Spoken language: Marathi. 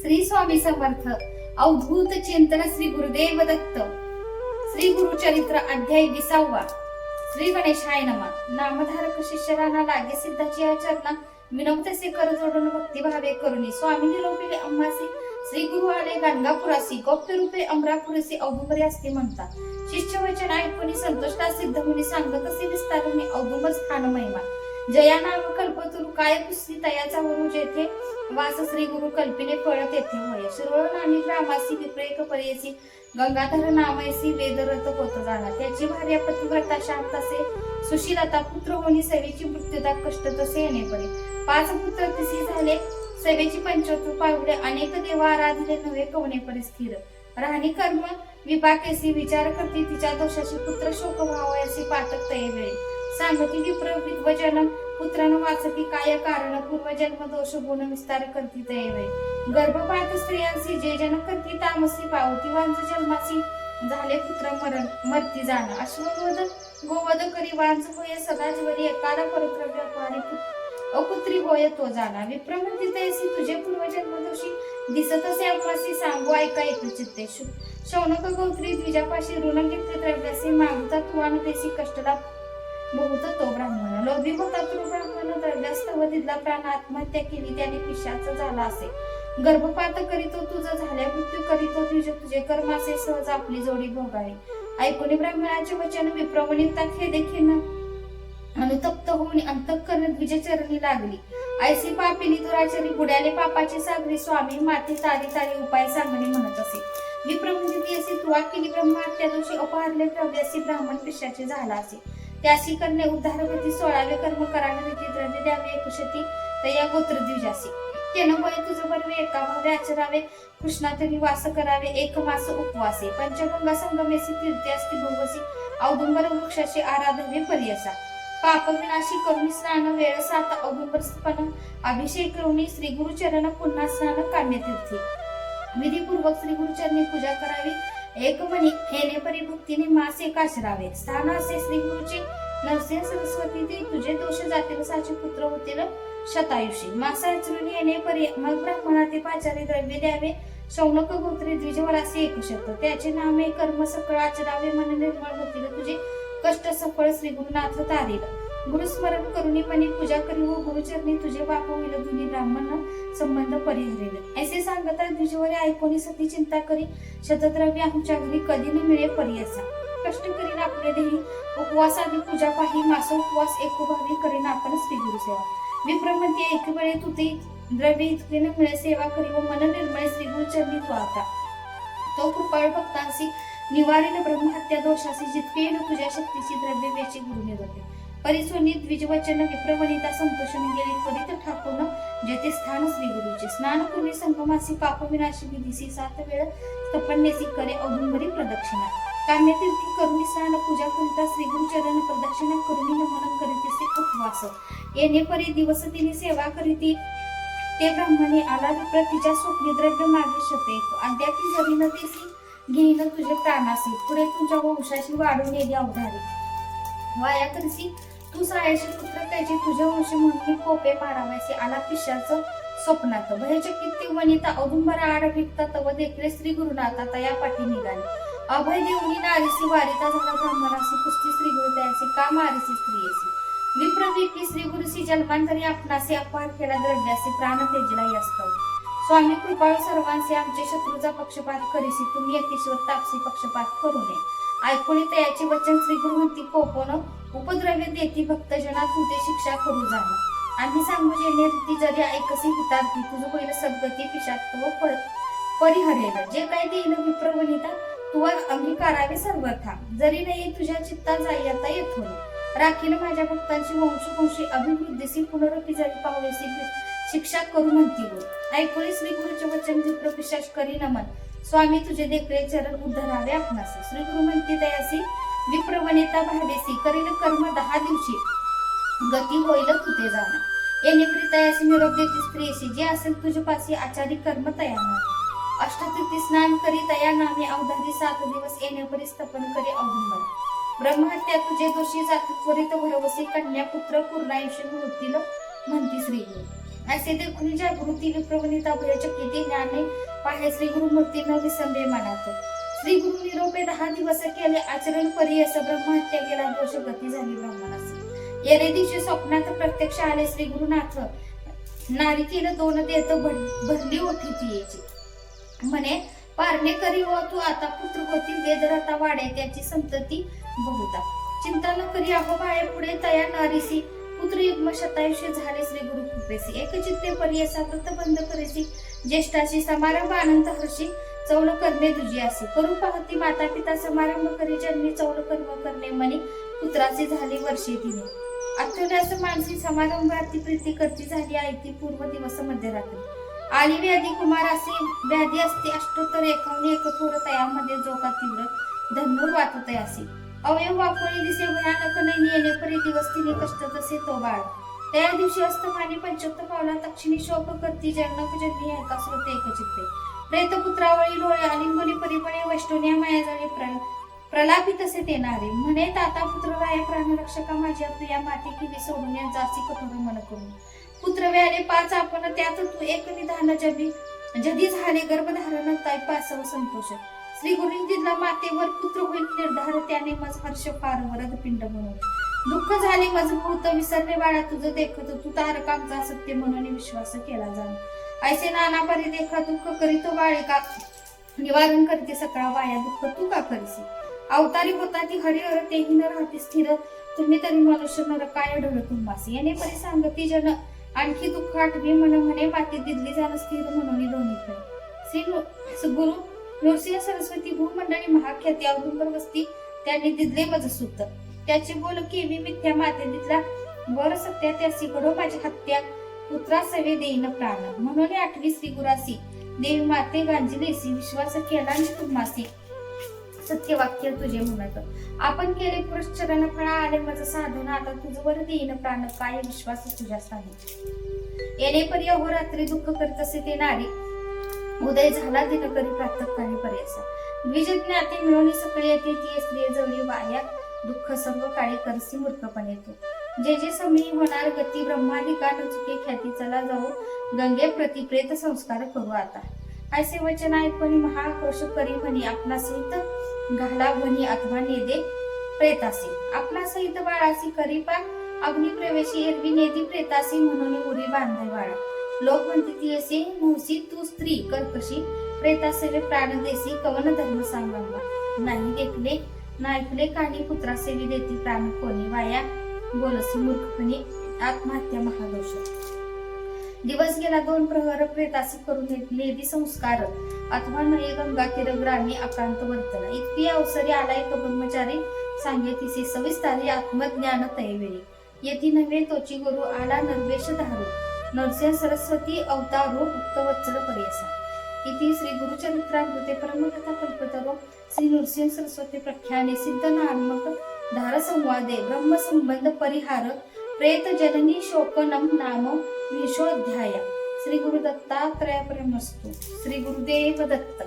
श्री स्वामी समर्थ अवधूत चिंतन श्री गुरुदेव दत्त श्री गुरुचरित्र अध्याय 20 श्री गणेशाय नमः। नामधारक शिष्यराना लागे सिद्धाची या चरणा विनवतेसे कर जोडून भक्तिभावे करुणी स्वामी निरोपिले अम्मासी श्री गुरु आले गाणगापुरासी गोप्य रूपे अमरापुरसी औदुंबरी असते म्हणता। शिष्य वचन ऐकून संतोषला सिद्ध मुनी सांगत असे विस्तारुनी औदुंबर स्थान महिमा जया नाम कल्पतरु काय पुस्ती तयाचा वरु जेथे वास श्री गुरु कल्पिले पळत येथे होय। शिरोळ नामी ग्रामासी विप्रेक परेसी गंगाधर नामैसी वेदरत होत जाणा। त्याची भार्या पतिव्रता शांत असे सुशीलता पुत्र होणी सेवेची मृत्यूदा कष्ट तसे येणे परे। 5 पुत्र तिसी झाले सेवेची 75 पावले अनेक देवा आराधले नवे कवणे परी स्थिर राहणी कर्म विपाकेसी विचार करती तिच्या दोषाची पुत्र शोक भावयासी पाठक तये वेळी सांगती विप्र विद्वजन पुत्रान वाचती काय कारण पूर्वजन्म दोष गुण विस्तार करती तये वेळी गर्भपात स्त्रियांसी जे जन करती तामसी पावती वांज जन्मासी झाले पुत्र मरण मरती जाण। अश्ववध गोवध करी वांज होय सदा जीवरी एकाला परद्रव्य पाणी अपुत्री होय तो जाणा। विप्र म्हणती तैसी तुझे पूर्वजन्म दोषी दिसत असे अम्मासी सांगू ऐका एक चित्ते शौनक गौत्री द्विजापाशी ऋण घेतले द्रव्यासी मागता तुवान देसी कष्टला बहुत तो ब्राह्मण लोभी होता तो ब्राह्मण द्रव्यास्तव दिला प्राण आत्महत्या केली त्याने पिशाच झाला असे गर्भपात करीतो तुझा झाल्या मृत्यू करीतो तुझे कर्माचे सहज आपली जोडी भोगावी। ऐकून ब्राह्मणाचे वचन विप्रवणिता खेदे खिन्न अनुतप्त होऊन अंतःकरण द्विजचरणी लागली। ऐसी पापिनी दुराचारी बुड्याले पापाची सागरी स्वामी माती तारी तारी उपाय सांगणे म्हणत असे। विप्रवणिती असे तुवा केली ब्रह्महत्या दोषी अपहारले द्रव्यासी ब्राह्मण पिशाचे झाला असे त्यासी करणे उद्धारगती 16वे कर्म करावे रीती द्रव्य द्यावे एकशती तया गोत्र द्विजासी तेन होय तुझ बरवे एका भावे आचरावे कृष्णात निवास करावे 1 मास उपवासे पंचगंगा संगमेसी तीर्थे असती भोवसी औदुंबर वृक्षाची आराधवे पर्यसा पाप विनाशी करुणी स्नान वेळ 7 औदुंबर स्पन अभिषेक करुणी श्री गुरुचरण पुन्हा स्नान काम्यतीर्थी विधीपूर्वक श्री गुरुचरणी पूजा करावी 1 मणी येणे परी भक्तीने मास एक आचरावे स्थान असे श्री गुरुचे नरसिंह सरस्वती ते तुझे दोष जातील साचे पुत्र होतील शतायुषी मास आचरून येणे परी मग ब्राह्मणाते पाचारी द्रव्य द्यावे शौनक गोत्री द्विजवरासी 100 त्याचे नामे कर्म सकळ आचरावे मन निर्मळ होतील तुझे कष्ट सफळ श्री गुरुनाथ तारील गुरुस्मरण करुणी मनी पूजा करी व गुरुचरणी तुझे बाप होईल दुनी ब्राह्मण संबंध परिहरेल। ऐसे सांगता द्विजवरे ऐकोनी सती चिंता करी शतद्रव्य आमच्या घरी कधी न मिळे परियसा कष्ट करीन आपले देही उपवास आदी पूजा पाही मास उपवास एकोभावी करीन आपण श्री गुरुसेवा विप्रमंती एक वेळे तुते द्रव्य इतके न मिळे सेवा करी व मन निर्मळ श्री गुरुचरणी तू आता तो कृपाळ भक्तांसी निवारील ब्रह्महत्या दोषासी जितके न तुझ्या शक्तीची द्रव्य वेची गुरु निरोधे परिसोनी द्विजवचन विप्रवणिता संतोषाने गेली त्वरित ठाकून जेथे स्थान श्री गुरुचे स्नान पूर्वी संगमासी पाप विनाशी विधीसी 7 वेळ तपन्नेसी करे औदुंबरी प्रदक्षिणा काम्यतीर्थी करुणी स्नान पूजा करिता श्री गुरुचरण प्रदक्षिणा करुणी नमन करीतीसे उपवास येणे परी दिवस तिने सेवा करीती ते ब्राह्मणे आला विप्र तिच्या स्वप्नी द्रव्य मागे शते अद्यापि जरी न तेसी घेईन तुझे प्राणासी पुढे तुझ्या वंशाशी वाढून येली अवधारी वाया करसी तू सायाशी पुत्र त्याचे तुझ्या वंशी म्हणून कोपे मारावायचे आला पिशाचं स्वप्नात भयचकित ती वनिता औदुंबरा आड विकता तव देखले श्री गुरुनाथा तया पाठी निघाली अभय देऊनी नारीसी वारिता झाला ब्राह्मणासी पुस्ती श्री गुरु त्याची का मारिसी स्त्रियेसी विप्रविकी श्री गुरुसी जन्मांतरी आपणासी अपहार केला द्रव्यासी प्राण तेजला यास्तव स्वामी कृपाळू सर्वांचे आमचे शत्रूचा पक्षपात करीसी तुम्ही यतीश्वर तापसी पक्षपात करू नये। ऐकून तयाचे वचन श्री गुरु म्हणती कोपन उपद्रव्य देती भक्तजना तुझे शिक्षा करू जाणं आम्ही सांगू जेणे रीती जरी ऐकसी हितार्थी तुझ होईल सद्गती पिशात्व परिहरेल जे काय देईल विप्रवणिता तुवा अंगीकारावे सर्वथा जरी नाही तुझ्या चित्ता जाई आता येथून राखील माझ्या भक्तांची वंशवंशी अभिवृद्धीसी पुनरपी जरी पावलेसी शिक्षा करू म्हणती गो। ऐकून श्री गुरुचे वचन विप्र पिशाच करी नमन स्वामी तुझे देखरे चरण उद्धरावे आपणासी श्री गुरु म्हणते दयासी विप्रवणिता भावेसी करील कर्म 10 दिवशी गती होईल तुते जाणं येणे प्रितयासी निरोप देती स्त्रियेसी जे असेल तुझे पासी आचारी कर्म तया नाही अष्टतीर्थी स्नान करी तया नामे अवधारी 7 दिवस येणे परी स्थपन करी औदुंबर ब्रह्महत्या तुझे दोषी जाती त्वरित भरवसी कन्या पुत्र पूर्णायुष्य होतील म्हणती श्री गुरु असे देखून जागृती विप्रवनिता भयचकिती ज्ञाने पाहे श्री गुरुमूर्ती न विसंबे मनात. श्री गुरु निरोपे 10 दिवस केले आचरण परियस ब्रह्महत्या केला दोष गती झाली ब्राह्मणासी. येणे दिवशी स्वप्नात प्रत्यक्ष आले श्री गुरुनाथ नारी केलं 2 देत भरली ओठी तियेची. म्हणे पारणे करी व तू आता पुत्र होतील वेदरता वाढे त्याची संतती बहुता. चिंता न करी अहो बाळे पुढे तया नारीसी पुत्र युग्म शतायुषी झाले श्री गुरु कृपेसी. एक चित्ते परियसा व्रत बंद करेसी ज्येष्ठाशी समारंभ आनंद हर्षी चौल करणे दुजी असे. करू पाहती माता पिता समारंभ करी जन्मी चौल कर्म करणे मनी पुत्राचे झाले वर्षे तिने. अत्युल्यास मानसी समारंभाती प्रीती करती झाली आयती पूर्व दिवस मध्यरात्री. आली व्याधी कुमार असे व्याधी असते अष्टोत्तर 51 थोर तयामध्ये जो का तीव्र धनुर वाचत असे. अवयव वाकोळी दिसे भयानक नैनी येणे परी दिवस तिने कष्ट तसे तो बाळ. त्या दिवशी अस्तमानी 75 पावला दक्षिणी शोक करती जनक जन्मी एका श्रोते एकचित्ते. प्रेत पुत्रावळी लोळे आलिंगोली परिपणे वैष्णोन्या मायाजळी प्रलापित असे ते नारे. म्हणे ताता पुत्र राय प्राणरक्षका माझ्या प्रिया माती केली सोडून जासी कठोर मन करून. पुत्र व्याले 5 आपण त्यात तू एक निधान जधी झाले गर्भधारण ताई पासव संतोष. श्री गुरुनी दिला मातेवर पुत्र होईल निर्धार त्याने मज हर्ष फार वरद पिंड म्हणून. दुःख झाले मज भूत विसरले बाळा तुझं देखत तू तारकांचा सत्य म्हणून विश्वास केला जाण. ऐसे नाना परी देखा दुःख करीतो बाळिका निवारण करते सकळा वाया दुःख तू का करीसी. अवतारी होता ती हरिहर तेही न राहते स्थिर तुम्ही तरी मनुष्य नर काय ढळ तुम्हासी. याने परी सांगती जन आणखी दुःख आठवी म्हणे माती दिदली जाण स्थिर म्हणून दोन्ही. श्री गुरु नृसिंह सरस्वती भूमंडळी महाख्याती औदुंबर वस्ती त्यांनी दिदले मज सूत. त्याची बोल केवी मिथ्या माते दिदला वर सत्या त्यासी घडो माझी हत्या पुत्रा सवे देईन प्राण. म्हणून 8वी श्री गुरासी देवी माते गांजिलेसी विश्वास केला तुम्हासी सत्य वाक्य तुझे म्हणत. आपण केले पुरश्चरण फळा आले मज साधन आता तुझवर देईन प्राण काय विश्वास तुझ्या स्थानी. येणे परी अहोरात्री दुःख करत असे ते नारी उदय झाला दिनकरी प्रातःकाळी पर्यसा. द्विजज्ञाते मिळवणी सकळी येते ती स्त्री जवळी वाया दुःख सर्व काळी करसी मूर्खपणे येतो. जे जे समयी होणार गती ब्रह्मादिका न चुके ख्याती चला जाऊ गंगे प्रति प्रेत संस्कार करू आता. ऐसे वचन ऐकून महाक्रोश करी म्हणी आपला सहित घाला वनी अथवा नेदे प्रेतासी. आपला सहित बाळासी करी पा अग्निप्रवेशी एरवी नेदी प्रेतासी म्हणून उरी बांधाय बाळा. लोक म्हणते ती असे नवसी तू स्त्री कर्कशी प्रेतासेवे प्राण देसी कवन धर्म सांगा. नाही देखले नायकले कानी पुत्रासेवी देती प्राण कोणी वाया बोलसी मूर्खपणे आत्महत्या महादोष. दिवस गेला 2 प्रहर प्रेतासी करून नेदी संस्कार अथवा नये गंगा तीर ग्रामी अकांत वर्तना. इतकी अवसरी आला एक ब्रह्मचारी सांगे तिसे सविस्तारी आत्मज्ञान तयवेळी. येती नव्हे तोची गुरु आला नर्वेश धारू नरसिंह सरस्वती अवतारो भक्तवत्सल पर्यसा. इति श्री गुरुचरित्रामृते परमकथा कल्पतरो श्री नृसिंह सरस्वती प्रख्याने सिद्ध नामक धार संवादे ब्रह्म संबंध परिहार प्रेत जननी शोकनम नाम विशोध्याय. श्री गुरु दत्तात्रय परमस्तु. श्री गुरुदेव दत्त.